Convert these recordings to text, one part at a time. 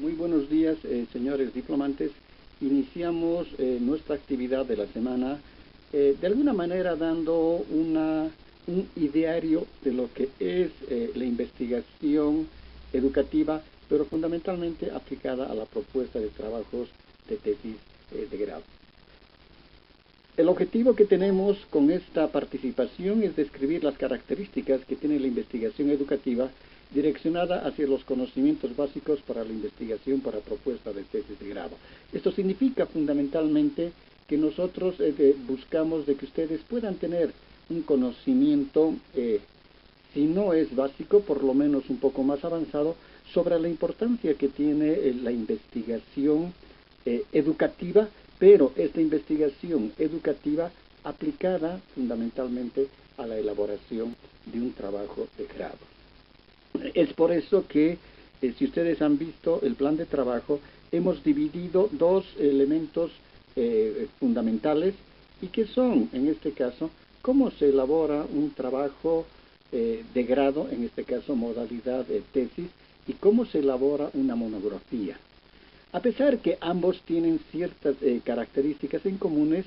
Muy buenos días, señores diplomantes. Iniciamos nuestra actividad de la semana, de alguna manera dando un ideario de lo que es la investigación educativa, pero fundamentalmente aplicada a la propuesta de trabajos de tesis de grado. El objetivo que tenemos con esta participación es describir las características que tiene la investigación educativa direccionada hacia los conocimientos básicos para la investigación para propuesta de tesis de grado. Esto significa fundamentalmente que nosotros buscamos de que ustedes puedan tener un conocimiento, si no es básico, por lo menos un poco más avanzado, sobre la importancia que tiene la investigación educativa, pero esta investigación educativa aplicada fundamentalmente a la elaboración de un trabajo de grado. Es por eso que, si ustedes han visto el plan de trabajo, hemos dividido dos elementos fundamentales y que son, en este caso, cómo se elabora un trabajo de grado, en este caso modalidad de tesis, y cómo se elabora una monografía. A pesar que ambos tienen ciertas características en comunes,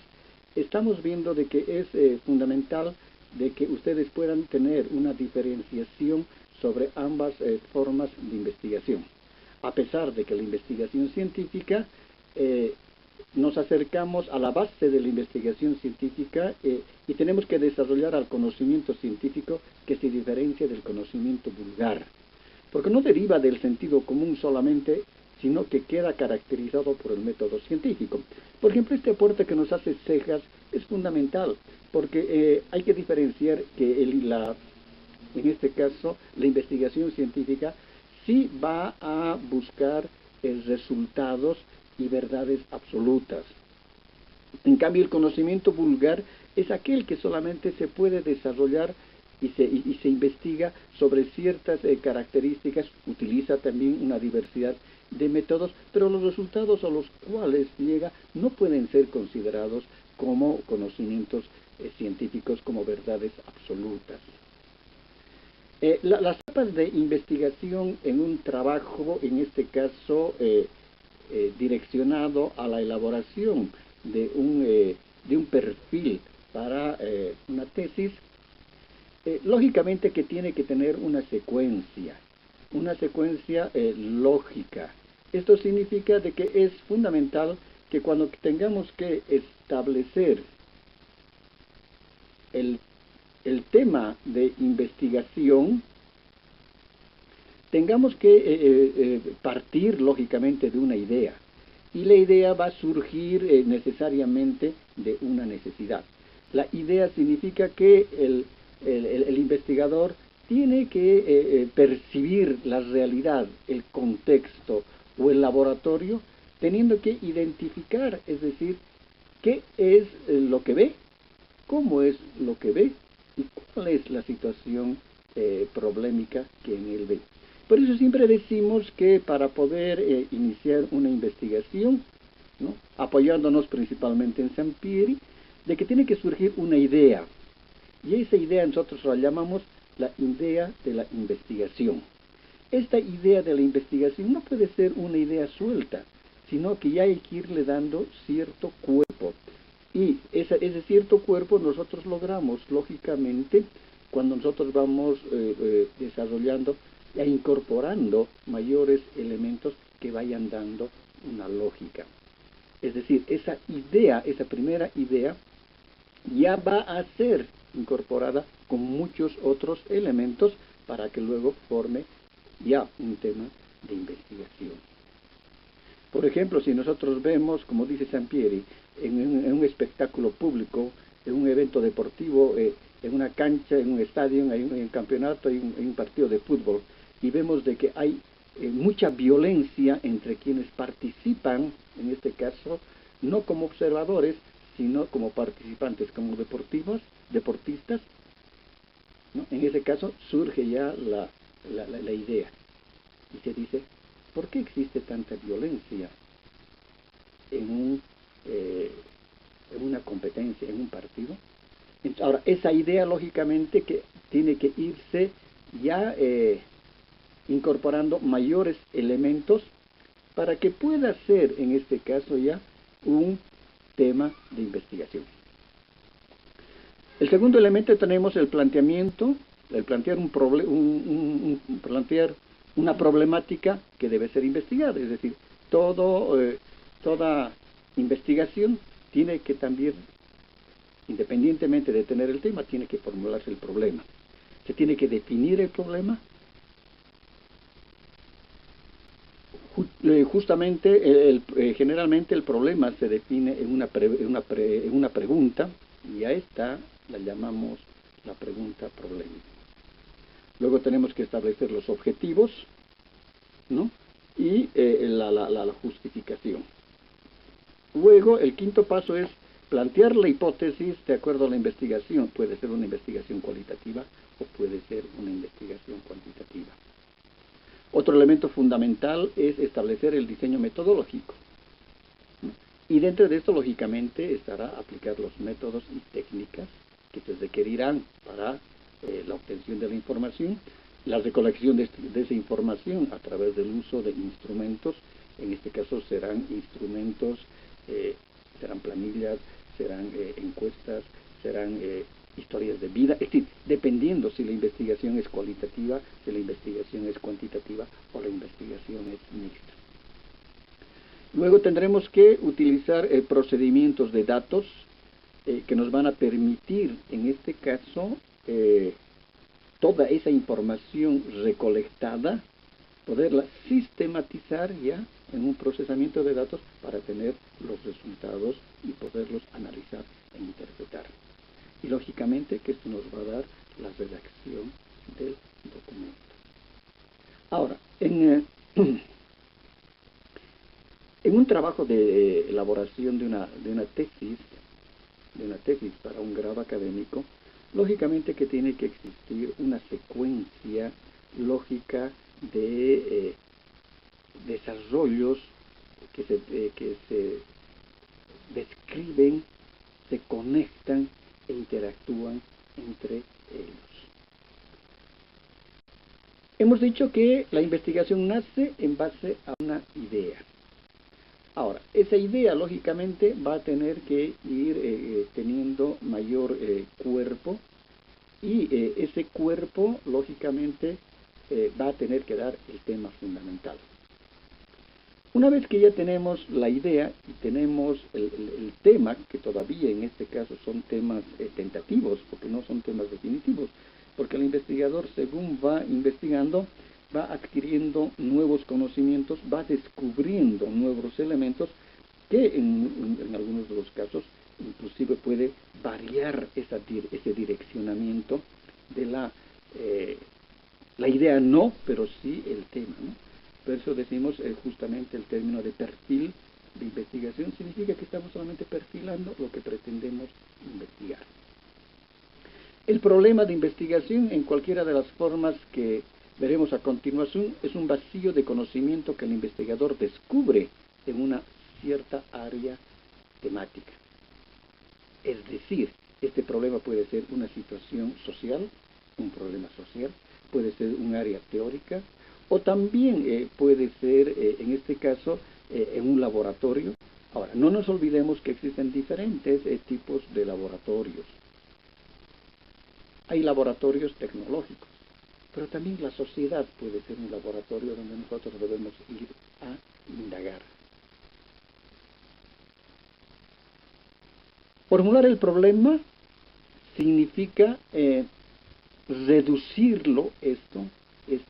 estamos viendo de que es fundamental de que ustedes puedan tener una diferenciación sobre ambas formas de investigación. A pesar de que la investigación científica, nos acercamos a la base de la investigación científica y tenemos que desarrollar al conocimiento científico que se diferencia del conocimiento vulgar, porque no deriva del sentido común solamente, sino que queda caracterizado por el método científico. Por ejemplo, este aporte que nos hace Cejas es fundamental, porque hay que diferenciar que en este caso, la investigación científica sí va a buscar resultados y verdades absolutas. En cambio, el conocimiento vulgar es aquel que solamente se puede desarrollar y se investiga sobre ciertas características, utiliza también una diversidad de métodos, pero los resultados a los cuales llega no pueden ser considerados como conocimientos científicos, como verdades absolutas. Las etapas de investigación en un trabajo, en este caso direccionado a la elaboración de un perfil para una tesis, lógicamente que tiene que tener una secuencia lógica. Esto significa de que es fundamental que cuando tengamos que establecer el tema de investigación, tengamos que partir lógicamente de una idea. Y la idea va a surgir necesariamente de una necesidad. La idea significa que el investigador tiene que percibir la realidad, el contexto o el laboratorio, teniendo que identificar, es decir, qué es lo que ve, cómo es lo que ve y cuál es la situación problemática que en él ve. Por eso siempre decimos que para poder iniciar una investigación, ¿no?, apoyándonos principalmente en Sampieri, de que tiene que surgir una idea. Y esa idea nosotros la llamamos la idea de la investigación. Esta idea de la investigación no puede ser una idea suelta, sino que ya hay que irle dando cierto cuerpo. Y ese cierto cuerpo nosotros logramos, lógicamente, cuando nosotros vamos desarrollando e incorporando mayores elementos que vayan dando una lógica. Es decir, esa idea, esa primera idea, ya va a ser incorporada con muchos otros elementos para que luego forme ya un tema de investigación. Por ejemplo, si nosotros vemos, como dice Sampieri, en un espectáculo público, en un evento deportivo, en una cancha, en un estadio, en un campeonato, en un partido de fútbol, y vemos de que hay mucha violencia entre quienes participan, en este caso, no como observadores, sino como participantes, como deportistas, ¿no? En ese caso surge ya la idea, y se dice, ¿por qué existe tanta violencia en una competencia, en un partido? Ahora, esa idea lógicamente que tiene que irse ya incorporando mayores elementos para que pueda ser, en este caso ya, un tema de investigación. El segundo elemento tenemos el planteamiento, el plantear plantear una problemática que debe ser investigada, es decir, toda investigación tiene que también, independientemente de tener el tema, tiene que formularse el problema. Se tiene que definir el problema. Justamente, generalmente el problema se define en una pregunta, y a esta la llamamos la pregunta problema. Luego tenemos que establecer los objetivos, ¿no? Y la justificación. Luego, el quinto paso es plantear la hipótesis de acuerdo a la investigación. Puede ser una investigación cualitativa o puede ser una investigación cuantitativa. Otro elemento fundamental es establecer el diseño metodológico. Y dentro de esto, lógicamente, estará aplicar los métodos y técnicas que se requerirán para la obtención de la información, la recolección de esa información a través del uso de instrumentos. En este caso serán instrumentos, serán planillas, serán encuestas, serán historias de vida, es decir, dependiendo si la investigación es cualitativa, si la investigación es cuantitativa o la investigación es mixta. Luego tendremos que utilizar procedimientos de datos que nos van a permitir, en este caso, toda esa información recolectada, poderla sistematizar ya en un procesamiento de datos para tener los resultados y poderlos analizar e interpretar. Y lógicamente que esto nos va a dar la redacción del documento. Ahora, en un trabajo de elaboración de una tesis para un grado académico, lógicamente que tiene que existir una secuencia lógica de desarrollos que se describen, se conectan e interactúan entre ellos. Hemos dicho que la investigación nace en base a una idea. Ahora, esa idea, lógicamente, va a tener que ir teniendo mayor cuerpo, y ese cuerpo, lógicamente, va a tener que dar el tema fundamental. Una vez que ya tenemos la idea y tenemos el tema, que todavía en este caso son temas tentativos, porque no son temas definitivos, porque el investigador, según va investigando, va adquiriendo nuevos conocimientos, va descubriendo nuevos elementos que en algunos de los casos inclusive puede variar ese direccionamiento de la idea, no, pero sí el tema, ¿no? Por eso decimos justamente el término de perfil de investigación, significa que estamos solamente perfilando lo que pretendemos investigar. El problema de investigación, en cualquiera de las formas que veremos a continuación, es un vacío de conocimiento que el investigador descubre en una cierta área temática. Es decir, este problema puede ser una situación social, un problema social, puede ser un área teórica, o también puede ser, en este caso, en un laboratorio. Ahora, no nos olvidemos que existen diferentes tipos de laboratorios. Hay laboratorios tecnológicos, pero también la sociedad puede ser un laboratorio donde nosotros debemos ir a indagar. Formular el problema significa reducirlo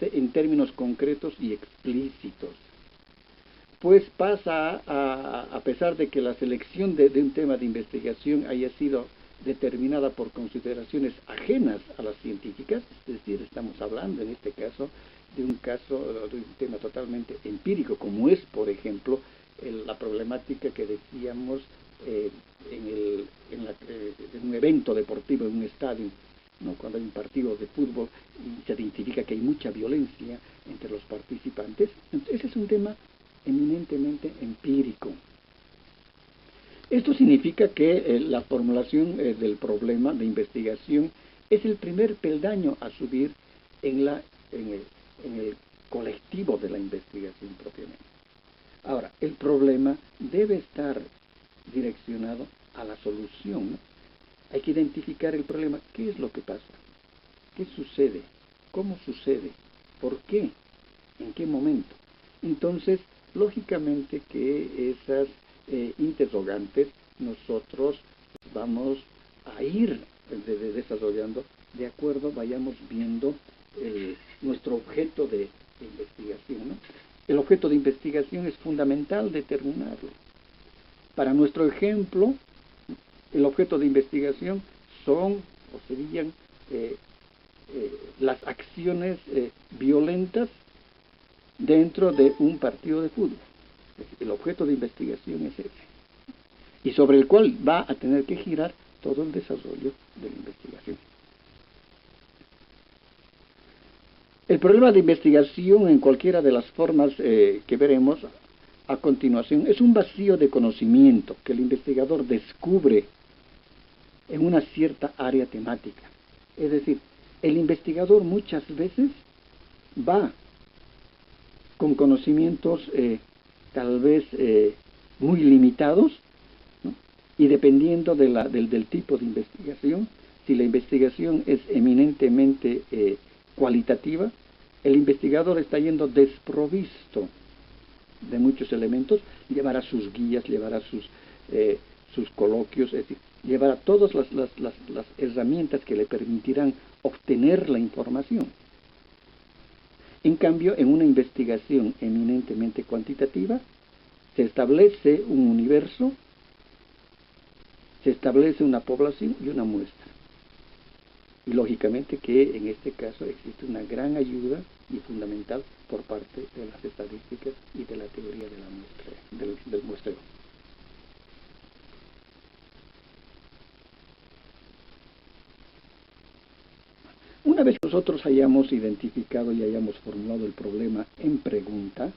en términos concretos y explícitos. Pues pasa a pesar de que la selección de un tema de investigación haya sido determinada por consideraciones ajenas a las científicas, es decir, estamos hablando en este caso de un tema totalmente empírico, como es, por ejemplo, la problemática que decíamos en un evento deportivo, en un estadio, ¿no? Cuando hay un partido de fútbol y se identifica que hay mucha violencia entre los participantes. Entonces, ese es un tema eminentemente empírico. Esto significa que la formulación del problema de investigación es el primer peldaño a subir en el colectivo de la investigación propiamente. Ahora, el problema debe estar direccionado a la solución, ¿no? Hay que identificar el problema. ¿Qué es lo que pasa? ¿Qué sucede? ¿Cómo sucede? ¿Por qué? ¿En qué momento? Entonces, lógicamente que esas interrogantes nosotros vamos a ir desarrollando de acuerdo, vayamos viendo nuestro objeto de investigación, ¿no? El objeto de investigación es fundamental determinarlo. Para nuestro ejemplo, el objeto de investigación son o serían las acciones violentas dentro de un partido de fútbol. El objeto de investigación es ese, y sobre el cual va a tener que girar todo el desarrollo de la investigación. El problema de investigación en cualquiera de las formas que veremos a continuación es un vacío de conocimiento que el investigador descubre en una cierta área temática. Es decir, el investigador muchas veces va con conocimientos tal vez muy limitados, ¿no? Y dependiendo del tipo de investigación, si la investigación es eminentemente cualitativa, el investigador está yendo desprovisto de muchos elementos, llevará sus guías, llevará sus coloquios, es decir, llevará todas las herramientas que le permitirán obtener la información. En cambio, en una investigación eminentemente cuantitativa, se establece un universo, se establece una población y una muestra. Y lógicamente que en este caso existe una gran ayuda y fundamental por parte de las estadísticas y de la teoría de la muestra, del muestreo. Una vez que nosotros hayamos identificado y hayamos formulado el problema en pregunta,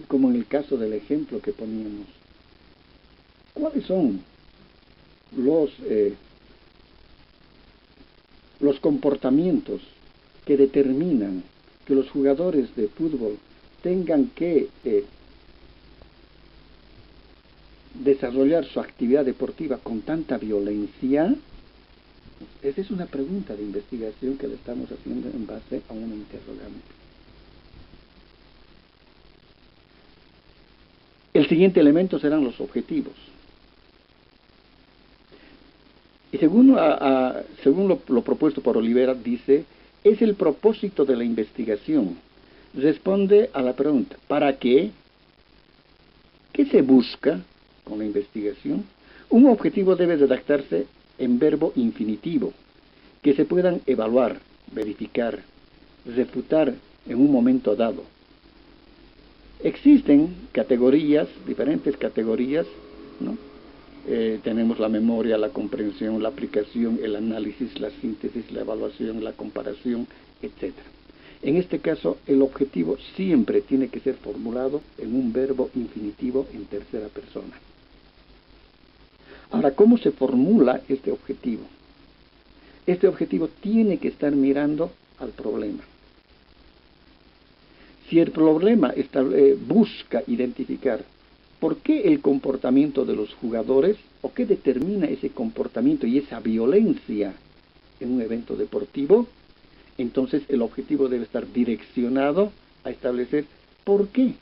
como en el caso del ejemplo que poníamos, ¿cuáles son los comportamientos que determinan que los jugadores de fútbol tengan que desarrollar su actividad deportiva con tanta violencia? Esa es una pregunta de investigación que le estamos haciendo en base a una interrogante. El siguiente elemento serán los objetivos. Y según lo propuesto por Olivera, dice, es el propósito de la investigación. Responde a la pregunta, ¿para qué? ¿Qué se busca con la investigación? Un objetivo debe redactarse en verbo infinitivo, que se puedan evaluar, verificar, refutar en un momento dado. Existen categorías, diferentes categorías, ¿no? Tenemos la memoria, la comprensión, la aplicación, el análisis, la síntesis, la evaluación, la comparación, etc. En este caso, el objetivo siempre tiene que ser formulado en un verbo infinitivo en tercera persona. Ahora, ¿cómo se formula este objetivo? Este objetivo tiene que estar mirando al problema. Si el problema busca identificar por qué el comportamiento de los jugadores, o qué determina ese comportamiento y esa violencia en un evento deportivo, entonces el objetivo debe estar direccionado a establecer por qué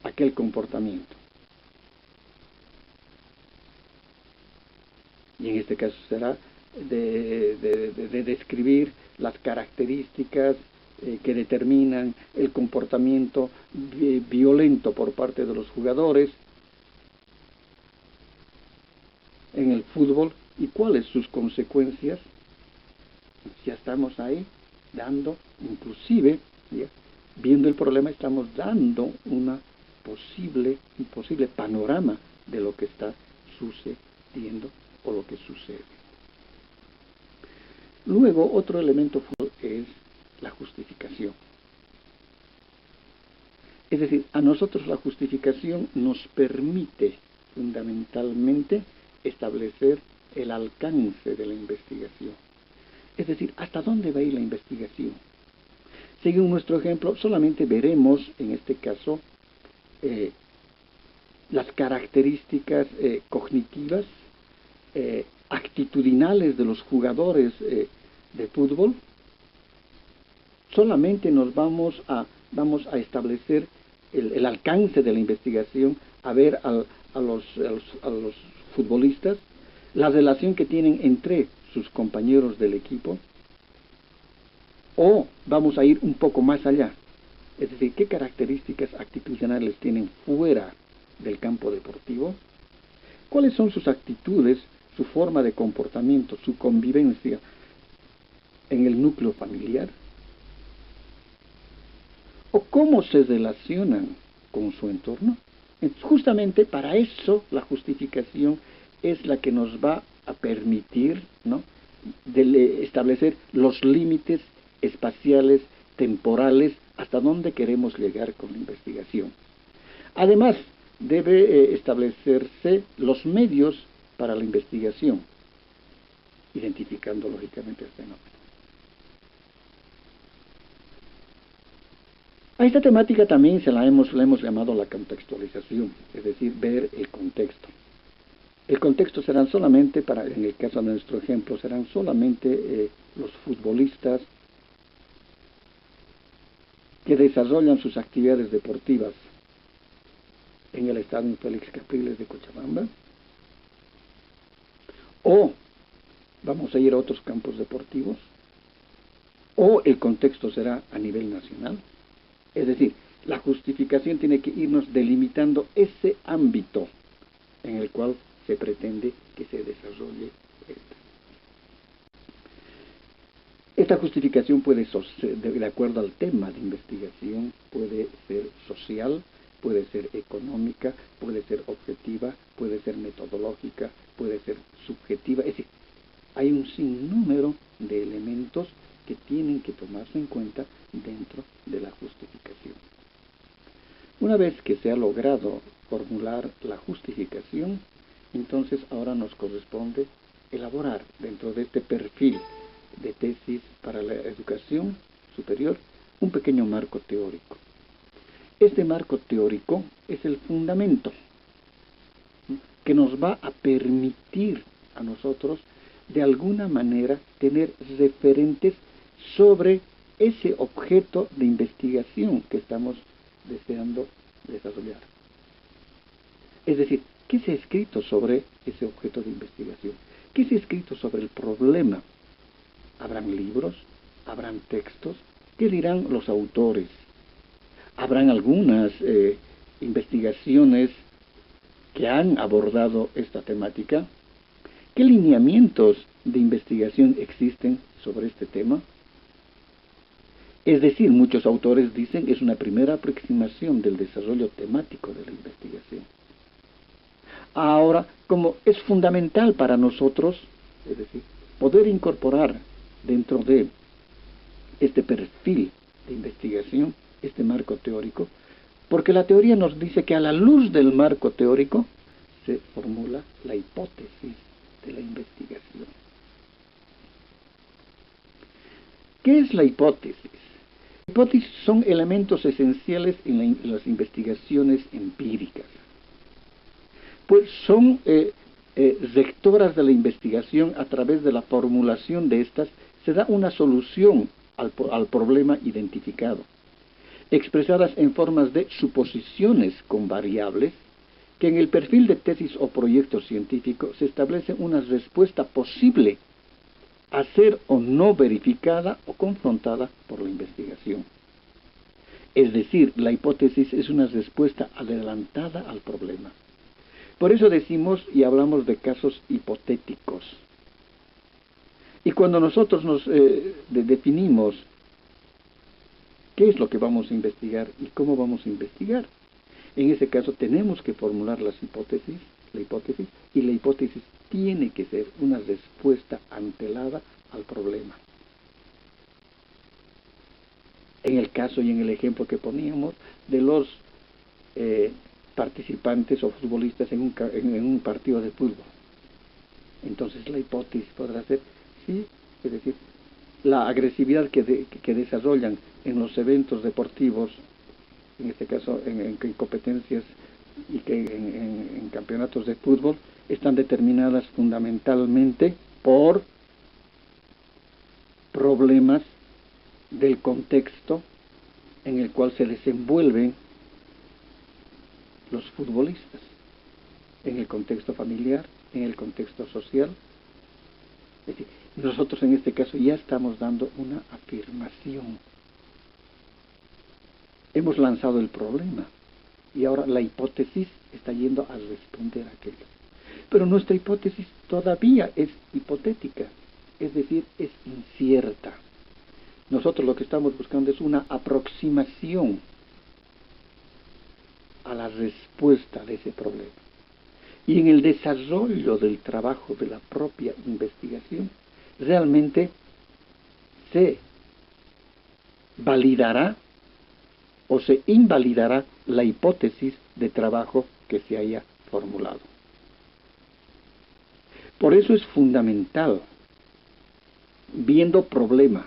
aquel comportamiento. Y en este caso será de describir las características que determinan el comportamiento violento por parte de los jugadores en el fútbol y cuáles sus consecuencias. Ya estamos ahí dando, inclusive, ¿ya? Viendo el problema, estamos dando un posible panorama de lo que está sucediendo o lo que sucede. Luego, otro elemento es la justificación. Es decir, a nosotros la justificación nos permite fundamentalmente establecer el alcance de la investigación. Es decir, ¿hasta dónde va a ir la investigación? según nuestro ejemplo, solamente veremos en este caso las características cognitivas, actitudinales de los jugadores de fútbol. Solamente vamos a establecer el alcance de la investigación, a ver a los futbolistas, la relación que tienen entre sus compañeros del equipo, o vamos a ir un poco más allá, es decir, qué características actitudinales tienen fuera del campo deportivo, cuáles son sus actitudes, su forma de comportamiento, su convivencia en el núcleo familiar, o cómo se relacionan con su entorno. Entonces, justamente para eso la justificación es la que nos va a permitir, ¿no?, establecer los límites espaciales, temporales, hasta dónde queremos llegar con la investigación. Además, debe establecerse los medios para la investigación, identificando lógicamente el fenómeno. A esta temática también la hemos llamado la contextualización, es decir, ver el contexto. El contexto serán solamente, en el caso de nuestro ejemplo, serán solamente los futbolistas que desarrollan sus actividades deportivas en el estadio Félix Capriles de Cochabamba, o vamos a ir a otros campos deportivos, o el contexto será a nivel nacional. Es decir, la justificación tiene que irnos delimitando ese ámbito en el cual se pretende que se desarrolle esto. Esta justificación puede ser, de acuerdo al tema de investigación, puede ser social, puede ser económica, puede ser objetiva, puede ser metodológica, puede ser subjetiva. Es decir, hay un sinnúmero de elementos que tienen que tomarse en cuenta dentro de la justificación. Una vez que se ha logrado formular la justificación, entonces ahora nos corresponde elaborar dentro de este perfil de tesis para la educación superior un pequeño marco teórico. Este marco teórico es el fundamento que nos va a permitir a nosotros de alguna manera tener referentes sobre ese objeto de investigación que estamos deseando desarrollar. Es decir, ¿qué se ha escrito sobre ese objeto de investigación? ¿Qué se ha escrito sobre el problema? ¿Habrán libros? ¿Habrán textos? ¿Qué dirán los autores? ¿Habrán algunas investigaciones que han abordado esta temática? ¿Qué lineamientos de investigación existen sobre este tema? Es decir, muchos autores dicen que es una primera aproximación del desarrollo temático de la investigación. Ahora, como es fundamental para nosotros, es decir, poder incorporar dentro de este perfil de investigación, este marco teórico, porque la teoría nos dice que a la luz del marco teórico se formula la hipótesis de la investigación. ¿Qué es la hipótesis? La hipótesis son elementos esenciales en las investigaciones empíricas, pues son rectoras de la investigación. A través de la formulación de estas se da una solución al problema identificado, expresadas en formas de suposiciones con variables, que en el perfil de tesis o proyecto científico se establece una respuesta posible a ser o no verificada o confrontada por la investigación. Es decir, la hipótesis es una respuesta adelantada al problema. Por eso decimos y hablamos de casos hipotéticos. Y cuando nosotros nos definimos qué es lo que vamos a investigar y cómo vamos a investigar, en ese caso tenemos que formular la hipótesis, y la hipótesis tiene que ser una respuesta antelada al problema. En el caso y en el ejemplo que poníamos de los participantes o futbolistas en un partido de fútbol, entonces la hipótesis podrá ser, sí, es decir, la agresividad que desarrollan en los eventos deportivos, en este caso en competencias y que en campeonatos de fútbol, están determinadas fundamentalmente por problemas del contexto en el cual se desenvuelven los futbolistas, en el contexto familiar, en el contexto social. Es decir, nosotros en este caso ya estamos dando una afirmación. Hemos lanzado el problema y ahora la hipótesis está yendo a responder a aquello. Pero nuestra hipótesis todavía es hipotética, es decir, es incierta. Nosotros lo que estamos buscando es una aproximación a la respuesta de ese problema. Y en el desarrollo del trabajo de la propia investigación, realmente se validará o se invalidará la hipótesis de trabajo que se haya formulado. Por eso es fundamental, viendo problema,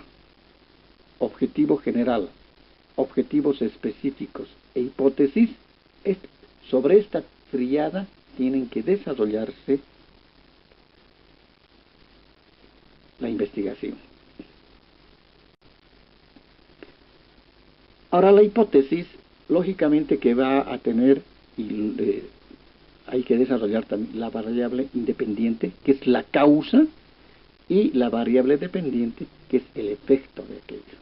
objetivo general, objetivos específicos e hipótesis, sobre esta tríada tienen que desarrollarse la investigación. Ahora la hipótesis, lógicamente que va a tener, hay que desarrollar también la variable independiente, que es la causa, y la variable dependiente, que es el efecto de aquello.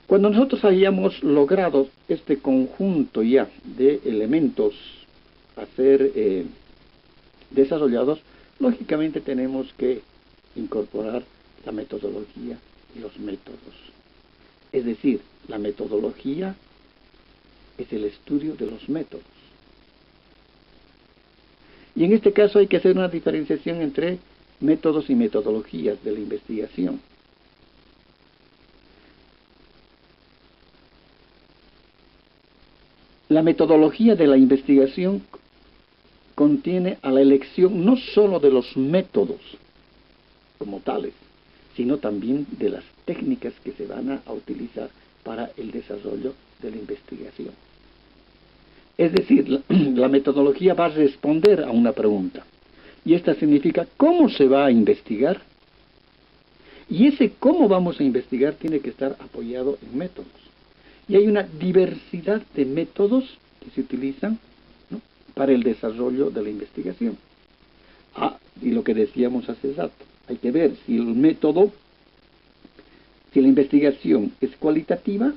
Cuando nosotros hayamos logrado este conjunto ya de elementos a ser desarrollados, lógicamente tenemos que incorporar la metodología y los métodos. Es decir, la metodología es el estudio de los métodos. Y en este caso hay que hacer una diferenciación entre métodos y metodologías de la investigación. La metodología de la investigación contiene a la elección no sólo de los métodos como tales, sino también de las técnicas que se van a utilizar para el desarrollo de la investigación. Es decir, la metodología va a responder a una pregunta, y esta significa cómo se va a investigar, y ese cómo vamos a investigar tiene que estar apoyado en métodos. Y hay una diversidad de métodos que se utilizan, ¿no?, para el desarrollo de la investigación. Y lo que decíamos hace rato, hay que ver si el método, si la investigación es cualitativa,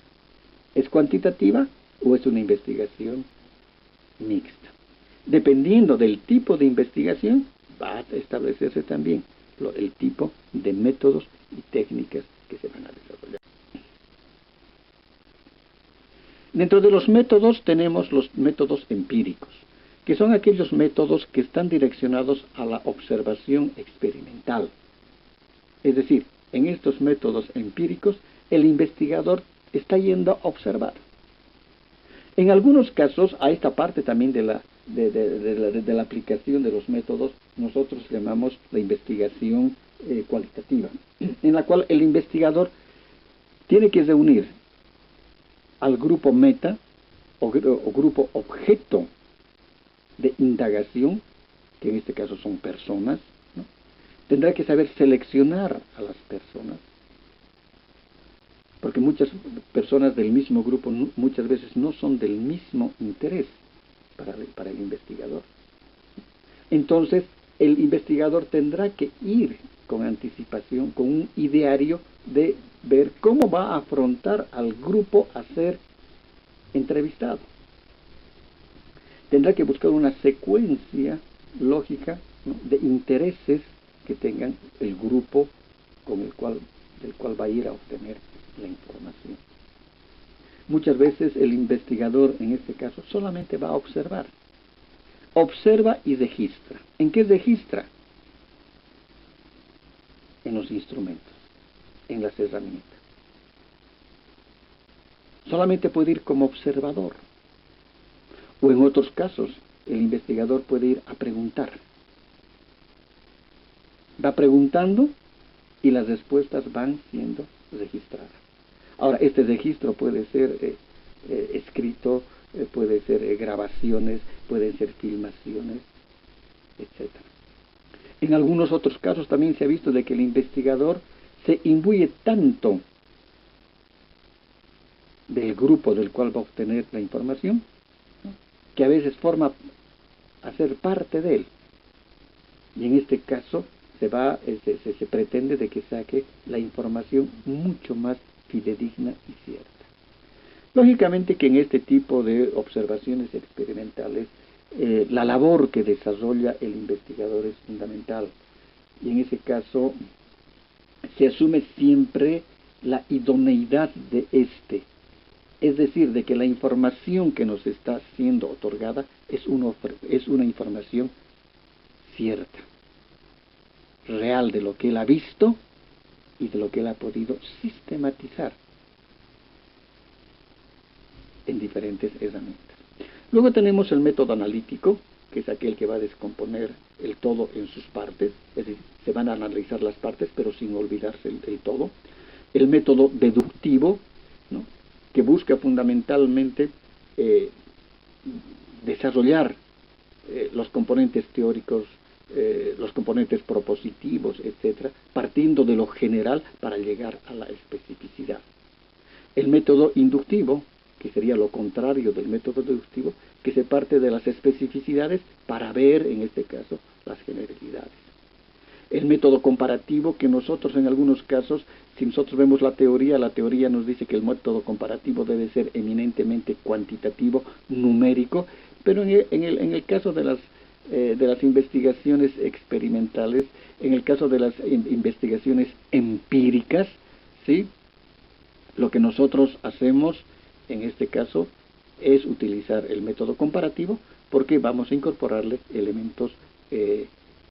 es cuantitativa o es una investigación mixta. Dependiendo del tipo de investigación, va a establecerse también el tipo de métodos y técnicas que se van a desarrollar. Dentro de los métodos tenemos los métodos empíricos, que son aquellos métodos que están direccionados a la observación experimental. Es decir, en estos métodos empíricos, el investigador está yendo a observar. En algunos casos, a esta parte también de la aplicación de los métodos, nosotros llamamos la investigación cualitativa, en la cual el investigador tiene que reunir al grupo meta o grupo objeto de indagación, que en este caso son personas, ¿no? Tendrá que saber seleccionar a las personas, porque muchas personas del mismo grupo muchas veces no son del mismo interés para el investigador. Entonces, el investigador tendrá que ir con anticipación, con un ideario de ver cómo va a afrontar al grupo a ser entrevistado. Tendrá que buscar una secuencia lógica, ¿no?, de intereses que tengan el grupo del cual va a ir a obtener la información. Muchas veces el investigador, en este caso, solamente va a observar. Observa y registra. ¿En qué registra? En los instrumentos, en las herramientas. Solamente puede ir como observador. O en otros casos, el investigador puede ir a preguntar. va preguntando y las respuestas van siendo registradas. Ahora, este registro puede ser escrito, puede ser grabaciones, pueden ser filmaciones, etc. En algunos otros casos también se ha visto de que el investigador se imbuye tanto del grupo del cual va a obtener la información, ¿no?, que a veces forma a ser parte de él. Y en este caso se pretende de que saque la información mucho más fidedigna y cierta. Lógicamente que en este tipo de observaciones experimentales, la labor que desarrolla el investigador es fundamental. Y en ese caso se asume siempre la idoneidad de éste. Es decir, de que la información que nos está siendo otorgada es una información cierta, real, de lo que él ha visto y de lo que él ha podido sistematizar en diferentes herramientas. Luego tenemos el método analítico, que es aquel que va a descomponer el todo en sus partes, es decir, se van a analizar las partes, pero sin olvidarse del todo. El método deductivo, ¿no?, que busca fundamentalmente desarrollar los componentes teóricos, los componentes propositivos, etc., partiendo de lo general para llegar a la especificidad. El método inductivo, que sería lo contrario del método deductivo, que se parte de las especificidades para ver, en este caso, las generalidades. El método comparativo, que nosotros en algunos casos, si nosotros vemos la teoría nos dice que el método comparativo debe ser eminentemente cuantitativo, numérico, pero en el caso de las investigaciones experimentales, en el caso de las investigaciones empíricas, ¿sí?, lo que nosotros hacemos en este caso es utilizar el método comparativo, porque vamos a incorporarle elementos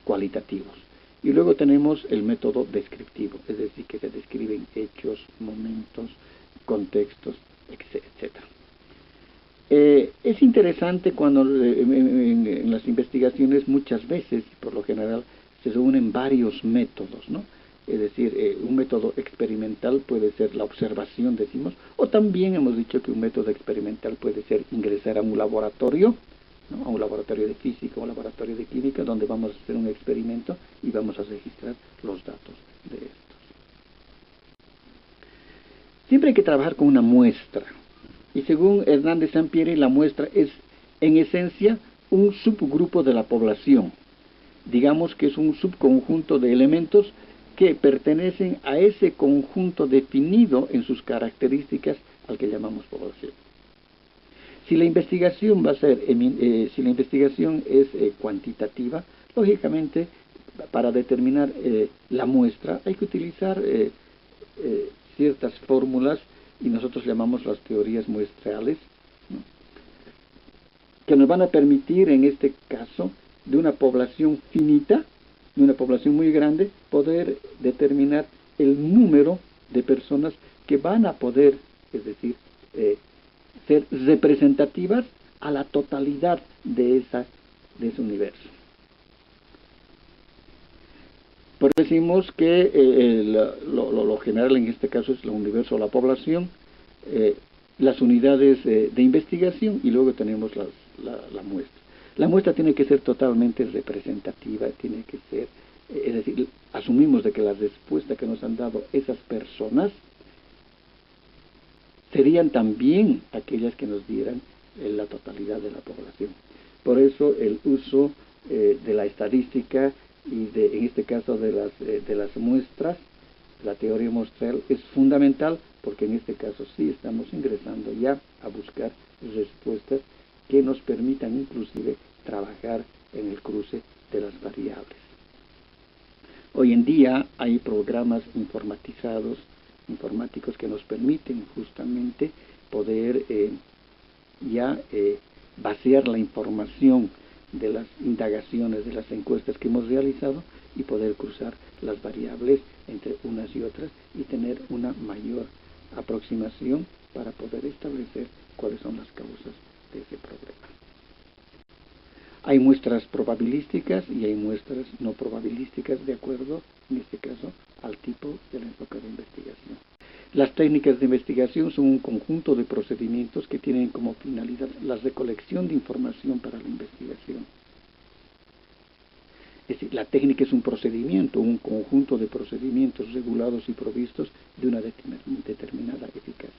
cualitativos. Y luego tenemos el método descriptivo, es decir, que se describen hechos, momentos, contextos, etc. Es interesante cuando en las investigaciones muchas veces, por lo general, se reúnen varios métodos, ¿no? Es decir, un método experimental puede ser la observación, decimos, o también hemos dicho que un método experimental puede ser ingresar a un laboratorio, ¿no?, a un laboratorio de física o un laboratorio de química, donde vamos a hacer un experimento y vamos a registrar los datos de estos. Siempre hay que trabajar con una muestra, y según Hernández Sampieri, la muestra es, en esencia, un subgrupo de la población. Digamos que es un subconjunto de elementos que pertenecen a ese conjunto definido en sus características al que llamamos población. Si la investigación es cuantitativa, lógicamente para determinar la muestra hay que utilizar ciertas fórmulas, y nosotros llamamos las teorías muestrales, ¿no?, que nos van a permitir, en este caso, de una población finita, de una población muy grande, poder determinar el número de personas que van a poder, es decir, ser representativas a la totalidad de ese universo. Por eso decimos que lo general en este caso es el universo o la población, las unidades de investigación, y luego tenemos la muestra. La muestra tiene que ser totalmente representativa, tiene que ser, es decir, asumimos de que la respuesta que nos han dado esas personas serían también aquellas que nos dieran la totalidad de la población. Por eso el uso de la estadística y en este caso de las muestras, la teoría muestral es fundamental, porque en este caso sí estamos ingresando ya a buscar respuestas que nos permitan inclusive trabajar en el cruce de las variables. Hoy en día hay programas informáticos que nos permiten justamente poder vaciar la información de las indagaciones, de las encuestas que hemos realizado, y poder cruzar las variables entre unas y otras y tener una mayor aproximación para poder establecer cuáles son las causas de ese problema. Hay muestras probabilísticas y hay muestras no probabilísticas de acuerdo, en este caso, al tipo del enfoque de investigación. Las técnicas de investigación son un conjunto de procedimientos que tienen como finalidad la recolección de información para la investigación. Es decir, la técnica es un procedimiento, un conjunto de procedimientos regulados y provistos de una determinada eficacia.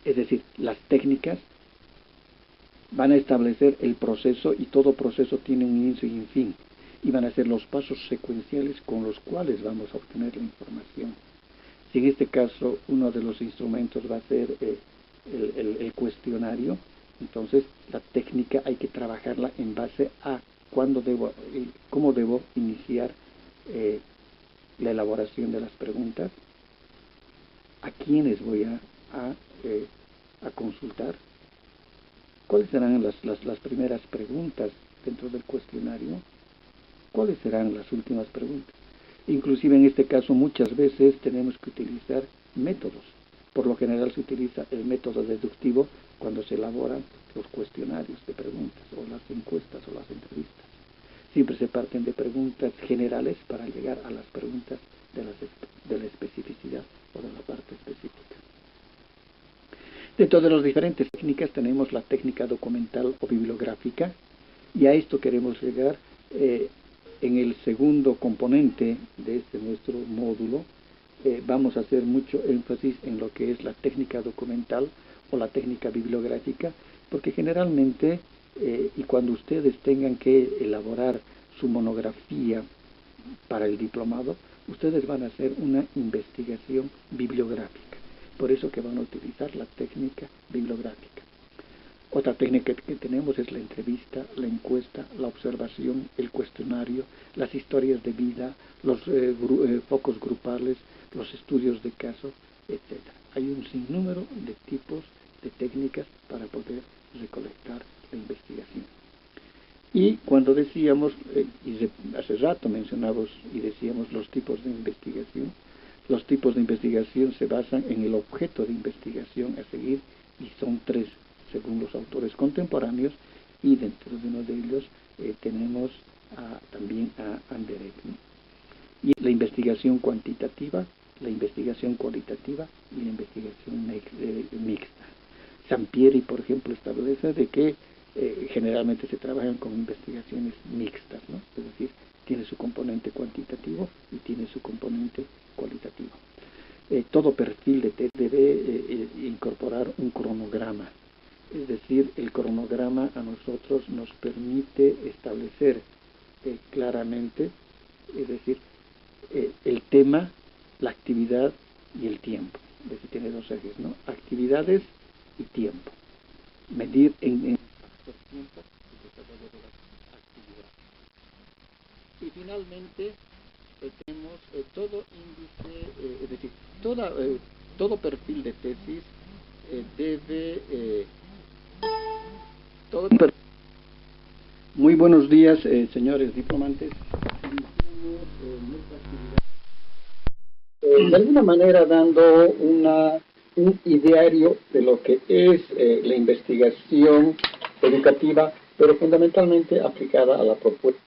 Es decir, las técnicas van a establecer el proceso y todo proceso tiene un inicio y un fin. Y van a ser los pasos secuenciales con los cuales vamos a obtener la información. Si en este caso uno de los instrumentos va a ser el cuestionario, entonces la técnica hay que trabajarla en base a cómo debo iniciar la elaboración de las preguntas, a quiénes voy a consultar, cuáles serán las primeras preguntas dentro del cuestionario, cuáles serán las últimas preguntas. Inclusive en este caso muchas veces tenemos que utilizar métodos. Por lo general se utiliza el método deductivo cuando se elaboran los cuestionarios de preguntas o las encuestas o las entrevistas. Siempre se parten de preguntas generales para llegar a las preguntas de la especificidad o de la parte específica. Dentro de las diferentes técnicas tenemos la técnica documental o bibliográfica, y a esto queremos llegar en el segundo componente de este nuestro módulo. Vamos a hacer mucho énfasis en lo que es la técnica documental o la técnica bibliográfica, porque generalmente, y cuando ustedes tengan que elaborar su monografía para el diplomado, ustedes van a hacer una investigación bibliográfica. Por eso que van a utilizar la técnica bibliográfica. Otra técnica que tenemos es la entrevista, la encuesta, la observación, el cuestionario, las historias de vida, los focos grupales, los estudios de caso, etc. Hay un sinnúmero de tipos de técnicas para poder recolectar la investigación. Y cuando decíamos, hace rato mencionamos y decíamos los tipos de investigación se basan en el objeto de investigación a seguir, y son tres según los autores contemporáneos, y dentro de uno de ellos tenemos también a Anderegg, ¿no? Y la investigación cuantitativa, la investigación cualitativa y la investigación mixta. Sampieri, por ejemplo, establece de que generalmente se trabajan con investigaciones mixtas, ¿no? Es decir, tiene su componente cuantitativo y tiene su componente cualitativo. Todo perfil de test debe incorporar un cronograma. Es decir, el cronograma a nosotros nos permite establecer claramente, es decir, el tema, la actividad y el tiempo. Es decir, tiene dos ejes, ¿no? Actividades y tiempo. Medir en factor tiempo el desarrollo de las actividades. Y finalmente tenemos todo índice, es decir, todo perfil de tesis debe... Muy buenos días, señores diplomantes. Iniciamos nuestra actividad de alguna manera dando un ideario de lo que es la investigación educativa, pero fundamentalmente aplicada a la propuesta